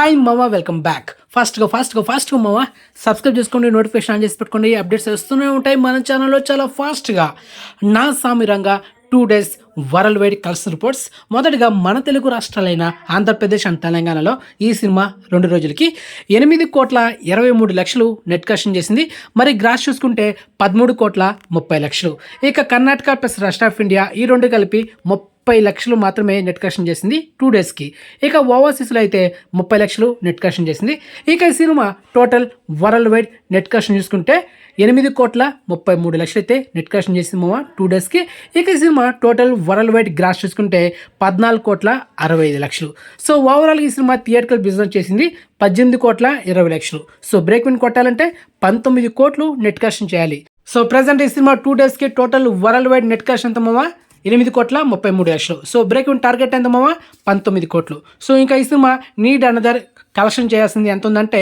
Hi మామ, welcome back. ఫాస్ట్గా మామ సబ్స్క్రైబ్ చేసుకోండి, నోటిఫికేషన్ ఆన్ చేసి పెట్టుకోండి. అప్డేట్స్ వస్తూనే ఉంటాయి మన ఛానల్లో చాలా ఫాస్ట్గా. నా సామిరంగా 2 days world wide collection reports. మొదటిగా మన తెలుగు రాష్ట్రాలైన ఆంధ్రప్రదేశ్ అండ్ తెలంగాణలో ఈ సినిమా 2 రోజులకి 8,23,00,000 నెట్ కలెక్షన్ చేసింది. మరి గ్రాస్ చూసుకుంటే 13,30,00,000. ఇక Karnataka plus rest of India ఈ రెండు కలిపి 30 లక్షలు మాత్రమే నెట్ కలెక్షన్ చేసింది 2 డేస్కి. ఇక ఓవర్సీస్లో అయితే 30 లక్షలు నెట్ కలెక్షన్ చేసింది. ఇక ఈ సినిమా total world wide net collection చూసుకుంటే 8,33,00,000 అయితే నెట్ కలెక్షన్ చేసింది మామ 2 డేస్కి. ఇక ఈ సినిమా టోటల్ వరల్డ్ వైడ్ గ్రాస్ చూసుకుంటే 14,65,00,000. సో ఓవరాల్గా ఈ సినిమా థియేటర్కల్ బిజినెస్ చేసింది 18,20,00,000. సో బ్రేక్ విన్ కొట్టాలంటే 19 కోట్లు నెట్ కలెక్షన్ చేయాలి. సో ప్రజెంట్ ఈ సినిమా 2 డేస్కి total world wide net collection ఎంత మామ? 8,33,00,000. సో బ్రేక్ ఇన్ టార్గెట్ ఎంత మామ? 19 కోట్లు. సో ఇంకా ఈ సినిమా నీడ్ అనదర్ కలెక్షన్ చేయాల్సింది ఎంత ఉందంటే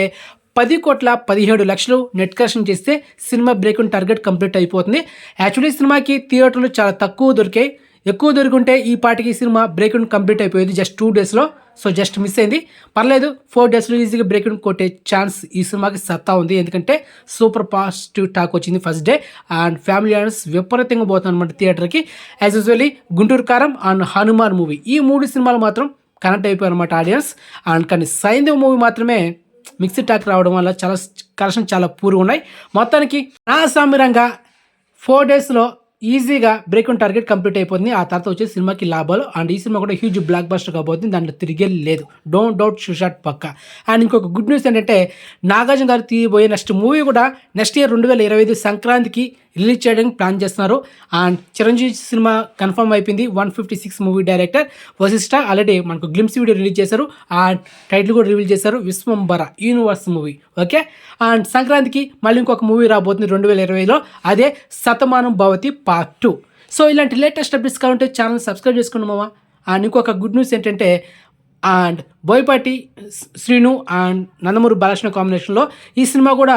10,17,00,000 నెట్ కలెక్షన్ చేస్తే cinema break in target complete అయిపోతుంది. యాక్చువల్లీ సినిమాకి థియేటర్లు చాలా తక్కువ దొరికాయి. ఎక్కువ దొరికింటే ఈ పాటికి సినిమా బ్రేక్ ఇన్ కంప్లీట్ అయిపోయేది జస్ట్ 2 డేస్లో. సో జస్ట్ మిస్ అయింది. పర్లేదు, 4 డేస్లో ఈజీగా బ్రేక్ ఇన్ కొట్టే ఛాన్స్ ఈ సినిమాకి సత్తా ఉంది. ఎందుకంటే సూపర్ పాజిటివ్ టాక్ వచ్చింది first day and family audience విపరీతంగా పోతుంది అనమాట థియేటర్కి. యాజ్ యూజువల్లీ గుంటూరు కారం అండ్ హనుమాన్ మూవీ ఈ 3 సినిమాలు మాత్రం కనెక్ట్ అయిపోయారు అనమాట ఆడియన్స్. అండ్ కానీ సైంధవ్ మూవీ మాత్రమే మిక్స్డ్ టాక్ రావడం వల్ల చాలా కలెక్షన్ చాలా పూర్గా ఉన్నాయి. మొత్తానికి నా సామిరంగా 4 డేస్లో ఈజీగా బ్రేక్ ఇన్ టార్గెట్ కంప్లీట్ అయిపోతుంది. ఆ తర్వాత వచ్చే సినిమాకి లాభాలు. అండ్ ఈ సినిమా కూడా హ్యూజ్ బ్లాక్ బస్టర్ కాబోతుంది, దాంట్లో తిరిగే లేదు. డోంట్ డౌట్, షూషాట్ పక్క. అండ్ ఇంకొక గుడ్ న్యూస్ ఏంటంటే నాగార్జున గారు తీయబోయే నెక్స్ట్ మూవీ కూడా నెక్స్ట్ ఇయర్ 2025 సంక్రాంతికి రిలీజ్ చేయడానికి ప్లాన్ చేస్తున్నారు. అండ్ చిరంజీవి సినిమా కన్ఫర్మ్ అయిపోయింది. 156 మూవీ డైరెక్టర్ వశిష్ఠ ఆల్రెడీ మనకు గ్లిమ్స్ వీడియో రిలీజ్ చేశారు. అండ్ టైటిల్ కూడా రివీల్ చేశారు, Vishwambhara universe movie. Okay, and సంక్రాంతికి మళ్ళీ ఇంకొక మూవీ రాబోతుంది 2020లో, అదే శతమానం భవతి పార్ట్ 2. సో ఇలాంటి లేటెస్ట్ అప్డేట్స్ కావాలంటే ఛానల్ సబ్స్క్రైబ్ చేసుకోండి మామ. అండ్ ఇంకొక గుడ్ న్యూస్ ఏంటంటే అండ్ బోయపాటి శ్రీను అండ్ నందమూరి బాలకృష్ణ కాంబినేషన్లో ఈ సినిమా కూడా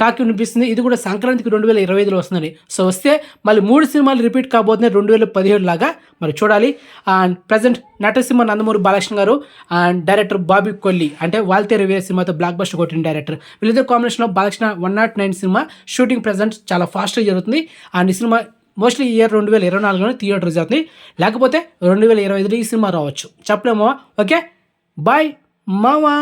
టాక్ వినిపిస్తుంది. ఇది కూడా సంక్రాంతికి 2025లో వస్తుందని. సో వస్తే మళ్ళీ 3 సినిమాలు రిపీట్ కాబోతున్నాయి 2017 లాగా. మరి చూడాలి. అండ్ ప్రజెంట్ నటసింహ నందమూరి బాలకృష్ణ గారు అండ్ డైరెక్టర్ బాబీ కొల్లి అంటే వాల్తేరు వీర సినిమాతో బ్లాక్ బస్టర్ కొట్టిన డైరెక్టర్, వీళ్ళిద్దరు కాంబినేషన్లో బాలకృష్ణ 109 సినిమా షూటింగ్ ప్రజెంట్ చాలా ఫాస్ట్గా జరుగుతుంది. అండ్ ఈ సినిమా మోస్ట్లీ ఈ ఇయర్ 2024లోనే థియేటర్ జరుగుతుంది, లేకపోతే 2025లో ఈ సినిమా రావచ్చు, చెప్పలేమో. ఓకే, బాయ్ మామా.